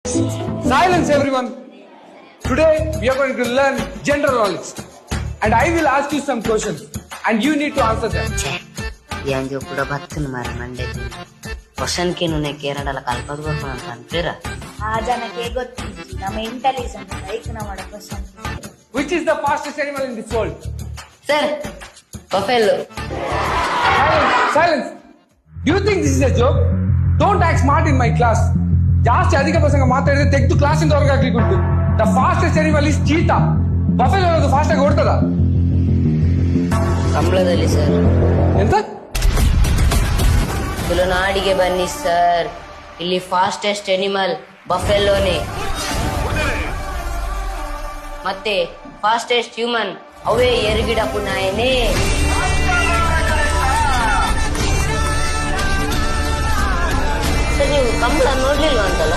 Silence, everyone. Today we are going to learn general knowledge, and I will ask you some questions, and you need to answer them. yang juga batun mar mande question ಕೆ ನುನೆ ಕೇರಳಲ ಕಲ್ಪದ ಬರ್ಕೊಂಡ್ ಅಂತೀರ ಆ ಜನಕ್ಕೆ ಗೊತ್ತಿಲ್ಲ ನಮ್ಮ ಇಂಟೆಲಿಜೆಂಟ್ ಲೈಕ್ ನಮ್ಮ question. Which is the fastest animal in this world? Sir buffalo. Silence. Do you think this is a joke? Don't act smart in my class. ಜಾಸ್ತಿ ಅಧಿಕ ಪ್ರಸಂಗ ಮಾತಾಡಿದ್ರೆ ತೆಗೆದು ಕ್ಲಾಸಿಂದ ಹೊರಗೆ ಹಾಕ್ಲಿಕ್ಕೆ ಉಂಟು. The fastest animal is cheetah. Buffalo ಅನ್ನೋದು ಫಾಸ್ಟ್ ಆಗಿ ಓಡ್ತದ? ಕಂಬಳದಲ್ಲಿ ಸರ್. ಎಂತ? ತುಳುನಾಡಿಗೆ ಬನ್ನಿ ಸರ್, ಇಲ್ಲಿ ಫಾಸ್ಟೆಸ್ಟ್ ಎನಿಮಲ್ ಬಫೆಲ್ಲೋನೆ. ಮತ್ತೆ ಫಾಸ್ಟೆಸ್ಟ್ ಹ್ಯೂಮನ್ ಅವೇ ಎರಗಿಡ ಪುನಾಯನೇ. ಸರ್ ನೀವು ಕಂಬಳ ನೋಡ್ಲಿಲ್ವ ಅಂತಲ್ಲ?